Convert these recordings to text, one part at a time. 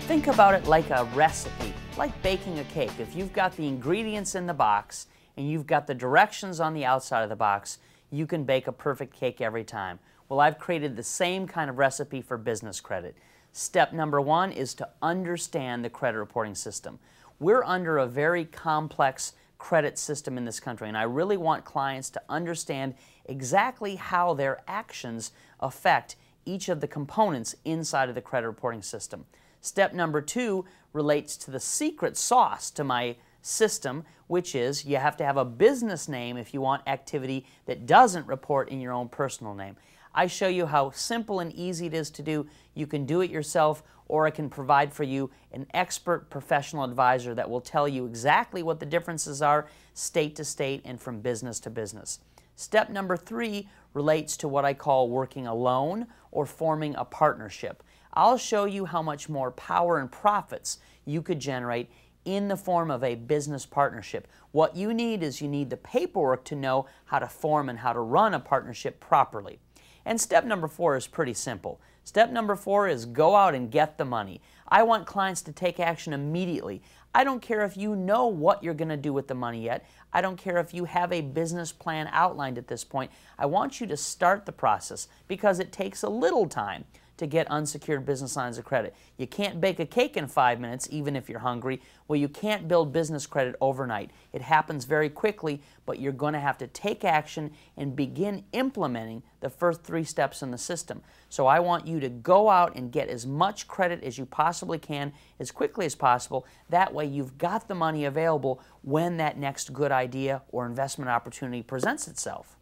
Think about it like a recipe, like baking a cake. If you've got the ingredients in the box and you've got the directions on the outside of the box, you can bake a perfect cake every time. Well, I've created the same kind of recipe for business credit. Step number one is to understand the credit reporting system. We're under a very complex credit system in this country, and I really want clients to understand exactly how their actions affect each of the components inside of the credit reporting system. Step number two relates to the secret sauce to my system, which is you have to have a business name if you want activity that doesn't report in your own personal name. I show you how simple and easy it is to do. You can do it yourself, or I can provide for you an expert professional advisor that will tell you exactly what the differences are state to state and from business to business. Step number three relates to what I call working alone or forming a partnership. I'll show you how much more power and profits you could generate in the form of a business partnership. What you need is you need the paperwork to know how to form and how to run a partnership properly. And step number four is pretty simple. Step number four is go out and get the money. I want clients to take action immediately. I don't care if you know what you're going to do with the money yet. I don't care if you have a business plan outlined at this point. I want you to start the process because it takes a little time to get unsecured business lines of credit. You can't bake a cake in 5 minutes, even if you're hungry. Well, you can't build business credit overnight. It happens very quickly, but you're going to have to take action and begin implementing the first 3 steps in the system. So I want you to go out and get as much credit as you possibly can, as quickly as possible. That way you've got the money available when that next good idea or investment opportunity presents itself.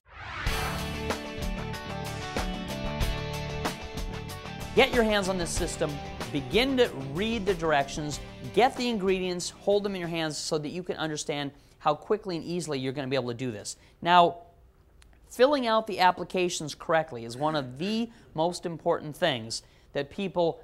Get your hands on this system, begin to read the directions, get the ingredients, hold them in your hands so that you can understand how quickly and easily you're going to be able to do this. Now, filling out the applications correctly is one of the most important things that people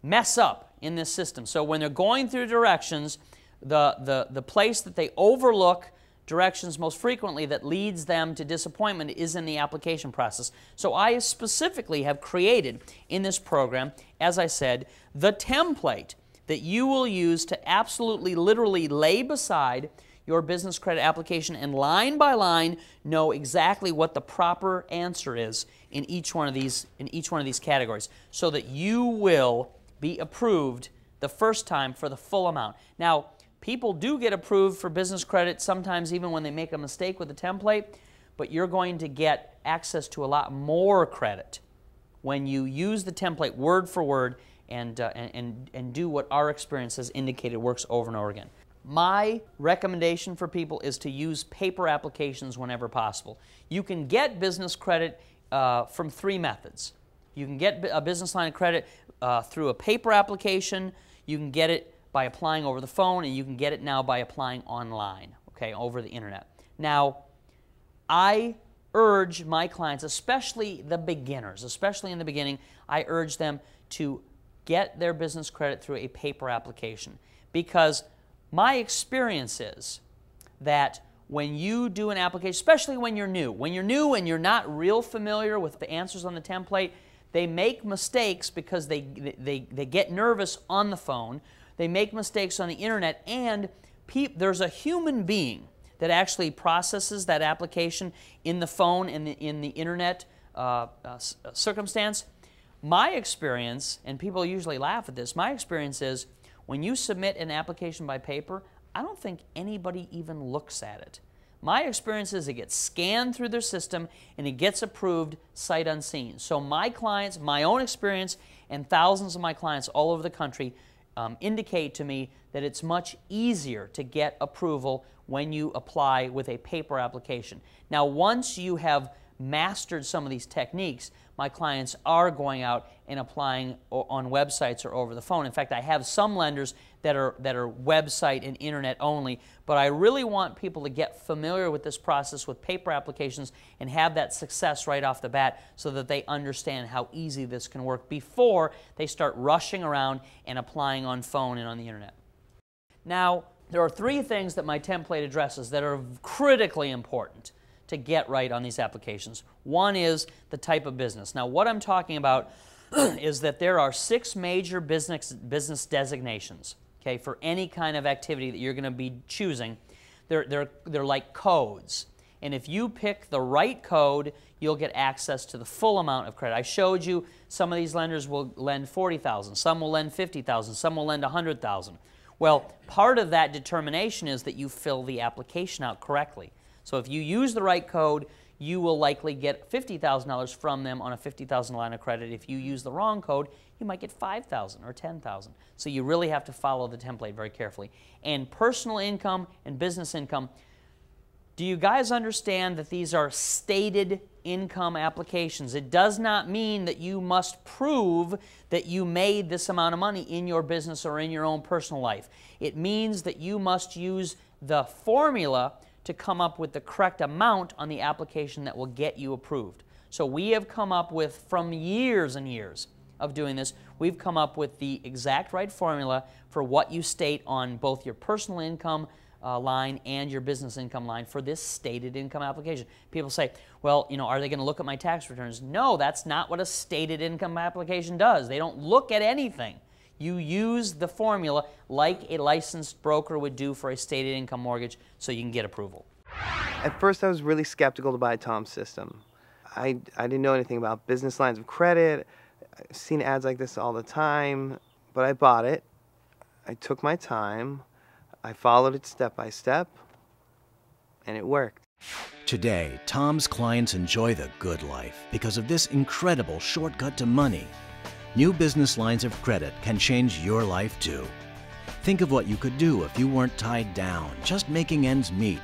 mess up in this system. So when they're going through directions, the place that they overlook directions most frequently that leads them to disappointment is in the application process. So I specifically have created in this program, as I said, the template that you will use to absolutely literally lay beside your business credit application and line by line know exactly what the proper answer is in each one of these categories so that you will be approved the first time for the full amount. Now, people do get approved for business credit sometimes even when they make a mistake with the template, but you're going to get access to a lot more credit when you use the template word for word and do what our experience has indicated works over and over again. My recommendation for people is to use paper applications whenever possible. You can get business credit from 3 methods. You can get a business line of credit through a paper application. You can get it by applying over the phone, and you can get it now by applying online, okay, over the internet. Now, I urge my clients, especially the beginners, especially in the beginning, I urge them to get their business credit through a paper application because my experience is that when you do an application, especially when you're new and you're not real familiar with the answers on the template, they make mistakes because they get nervous on the phone. They make mistakes on the internet, and there's a human being that actually processes that application in the phone and in the internet circumstance. My experience, and people usually laugh at this, my experience is when you submit an application by paper, I don't think anybody even looks at it. My experience is it gets scanned through their system and it gets approved sight unseen. So my clients, my own experience, and thousands of my clients all over the country indicate to me that it's much easier to get approval when you apply with a paper application. Now, once you have mastered some of these techniques, my clients are going out and applying on websites or over the phone. In fact, I have some lenders that are website and internet only, but I really want people to get familiar with this process with paper applications and have that success right off the bat so that they understand how easy this can work before they start rushing around and applying on phone and on the internet. Now, there are 3 things that my template addresses that are critically important to get right on these applications. One is the type of business. Now, what I'm talking about is that there are 6 major business designations, okay, for any kind of activity that you're going to be choosing. They're like codes. And if you pick the right code, you'll get access to the full amount of credit. I showed you some of these lenders will lend $40,000, some will lend $50,000, some will lend $100,000. Well, part of that determination is that you fill the application out correctly. So if you use the right code, you will likely get $50,000 from them on a $50,000 line of credit. If you use the wrong code, you might get $5,000 or $10,000. So you really have to follow the template very carefully. And personal income and business income, do you guys understand that these are stated income applications? It does not mean that you must prove that you made this amount of money in your business or in your own personal life. It means that you must use the formula to come up with the correct amount on the application that will get you approved. So we have come up with, from years and years of doing this, we've come up with the exact right formula for what you state on both your personal income line and your business income line for this stated income application. People say, well, you know, are they going to look at my tax returns? No, that's not what a stated income application does. They don't look at anything. You use the formula like a licensed broker would do for a stated income mortgage so you can get approval. At first I was really skeptical to buy Tom's system. I didn't know anything about business lines of credit. I've seen ads like this all the time, but I bought it. I took my time. I followed it step by step, and it worked. Today, Tom's clients enjoy the good life because of this incredible shortcut to money. New business lines of credit can change your life too. Think of what you could do if you weren't tied down, just making ends meet.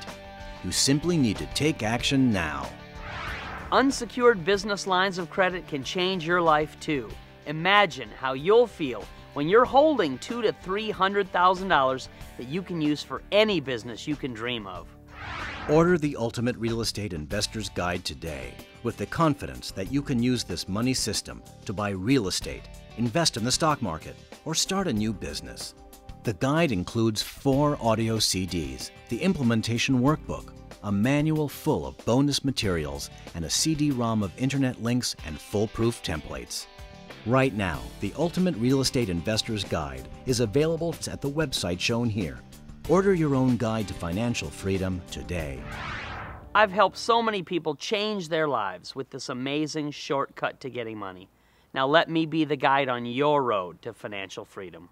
You simply need to take action now. Unsecured business lines of credit can change your life too. Imagine how you'll feel when you're holding $200,000 to $300,000 that you can use for any business you can dream of. Order the Ultimate Real Estate Investor's Guide today with the confidence that you can use this money system to buy real estate, invest in the stock market, or start a new business. The guide includes 4 audio CDs, the implementation workbook, a manual full of bonus materials, and a CD-ROM of internet links and foolproof templates. Right now, the Ultimate Real Estate Investor's Guide is available at the website shown here. Order your own guide to financial freedom today. I've helped so many people change their lives with this amazing shortcut to getting money. Now let me be the guide on your road to financial freedom.